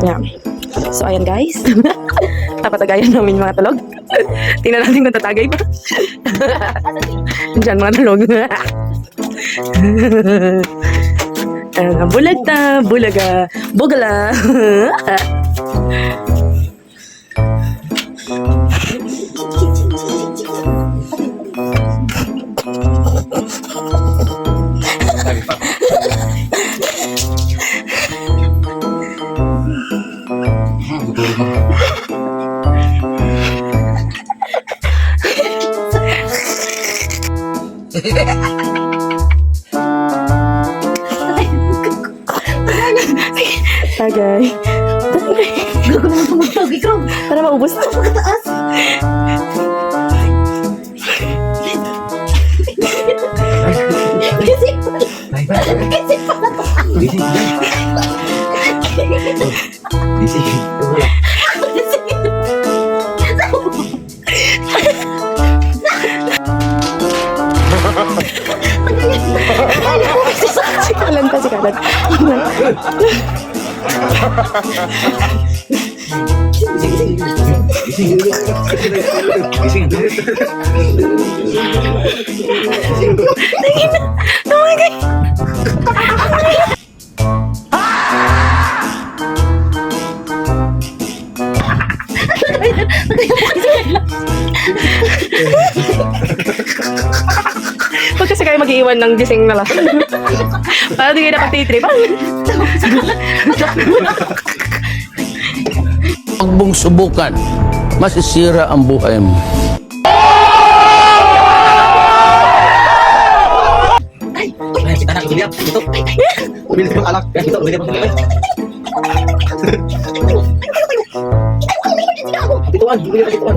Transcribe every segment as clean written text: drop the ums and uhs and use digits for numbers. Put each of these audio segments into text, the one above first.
Yan. So, ayan guys. Tapatagayan namin yung mga talog. Tingnan natin kung tatagay pa. Diyan mga talog. Bulag na, bulaga, bugala. Tagay. Gago naman tumutog, ikaw. Para maubos na. Pagkataas. Sikalan pa, sikalan. Huwag kasi kayo mag-iwan ng gising na lang. Para di kayo nakatitrip. Huwag mong subukan, masisira ang buhay mo. Ay, kita nak lihat itu. Mobil itu anak, ya kita udah dapat. Ituan, mobil ituan.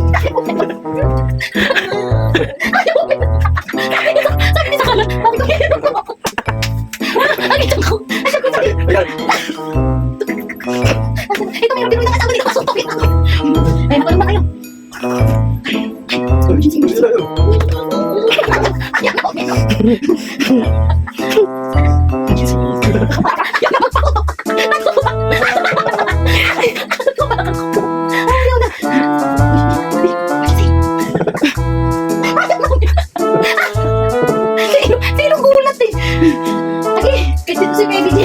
Ito meron din mo nakasama dito, masutok ito. Ay, nakulong ba kayo? Sinong gulat eh? Ay, kasi ito si Baby J.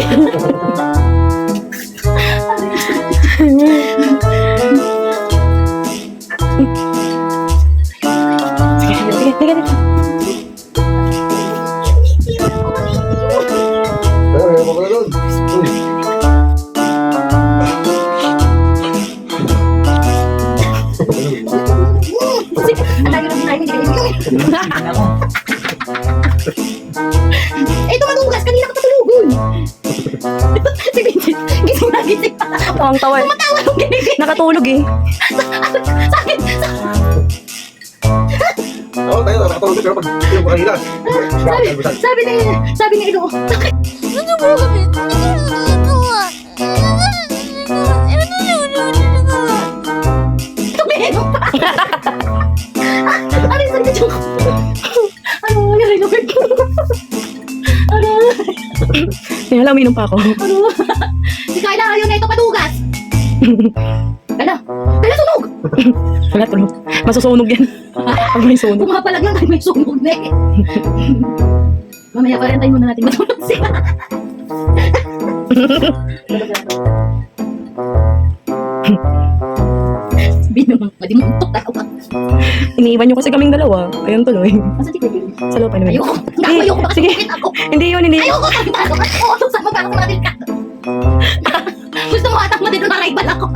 Eh, tumalugas. Kanina ka patulugon. Si Vincent, gising na gising pa. Ang tawa eh. Tumatawa nung ginigil. Nakatulog eh. Sakit. Oh, tayo nakatulog pero pag yung kanina. Sabi ni Edo, sakit. Tumihino pa. Ano yung sarili ko? Ano nangyari na wait ko? Ano? Kaya lang, uminom pa ako. Ano? Di kailangan yun na ito patugas. Kala sunog. Wala tulog. Masusunog yan. Pag may sunog. Pumapalag lang tayo may sunog na eh. Mamaya pa rin tayo muna natin matulog siya. Sabi naman, madimuntok tayo. Iniiwan nyo kasi kaming dalawa. Ayun tuloy. Masa di ko yun? Sa loob naman. Ayoko. Sige, Ayoko. Baka sige. sumukit ako. Hindi yun, hindi. Ayoko. Oo, saan mo para kumatil ka? Gusto mo atang matito na rival ako.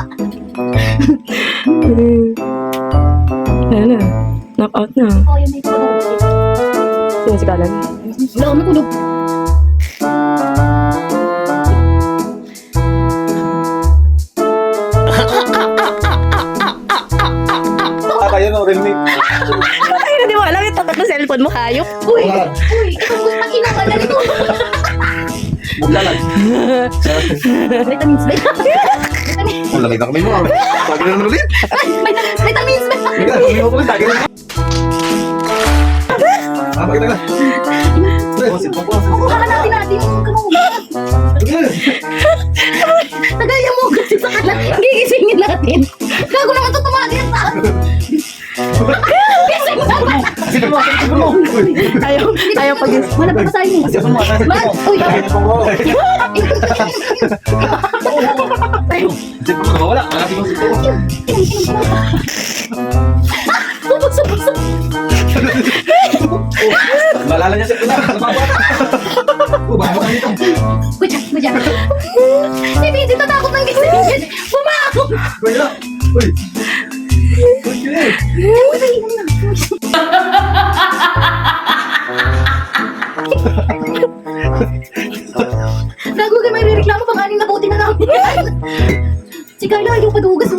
Ayan na. Knock out na. Oo, yun na yung tulog. Sino si Kalan? Wala akong matulog. Kayo no, rinig. Ay, hindi mo alam yung tapat ng cellphone mo, hayop. Uy, ito gusto pang inawan na nito. Buglalan. Vitamins ba? Oh, lagay na kami mo. Lagi na naman ulit. Vitamins ba? Lagi na naman ulit. Lagi na naman. Ah, bakit na? Kukuha natin yung kamugat. Tagal yung mugat sa kanan. Gigisingin natin. Gago naman ito tumagi ang tao. Gising naman. Ayaw pag Wala pa basahin mo. Man, uy. Bubos. Malala niya sa puna. Bago ka dito. Kuya. Si Vincent natakot ng gising. Pumakot. Kuya. Uy. Gago ka may reklamo pang aning nabuti na namin. Si Carla ayaw padugas.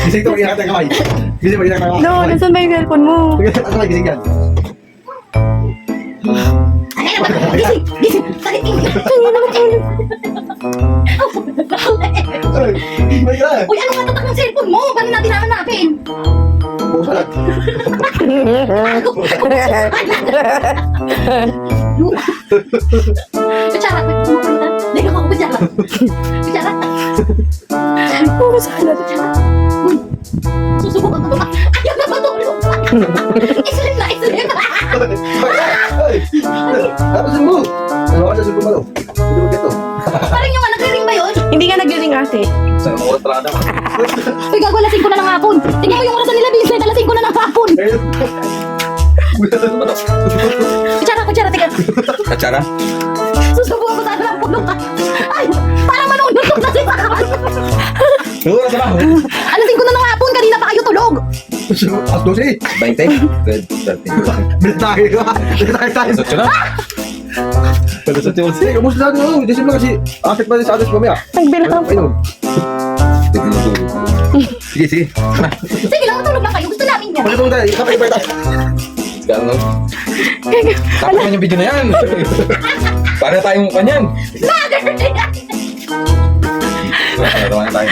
Gising ito, mag-ingat ang kamay. Gising, mag-ingat ang kamay. No, nasan ba yung cellphone mo? Mag-ingat ang kamay, gising yan. Ay, gising. Sakit tingin. Mag-ingat. Uy, ano matatak ng cellphone mo? Paano natin hahanapin? Bukas lang. Kutsara, hindi ka ako kutsara. Kutsara. Oo, sana. Uy, susubukan ko ba? Ayaw na matulog. Isulip na. Tapos mo. Ano ka sa suko mo? Hindi mo kito. Parang yung nagre-ring ba yun? Hindi nga nag-ring ate. Sa oras pala na. Uy, gago, lasing ko na ng hapon. Tingnan mo yung orasan nila, Vincent. Lasing ko na ng hapon. Kutsara, tingnan. Katsara? Susubukan ko sana ng puno ka. Ay, parang manunod ko kasi sa kawan. Oras na. Alasing ko na ng hapon. Kanina pa kayo tulog. As 12. 20. 13. Bilitahe ka. Bilitahe tayo. Sotyo na. Pwede sa tiwas. Sige, kamusta natin ako? Disip lang kasi akit pa rin sa atas mamaya. Nagbilang. Ayun. Sige. Sige lang, matulog lang kayo. Gusto namin yan. Pagkatong tayo, kapay pa tayo. Gano'n? Tapos naman yung video na yan. Para tayong kanyan. Mother! Para tayo.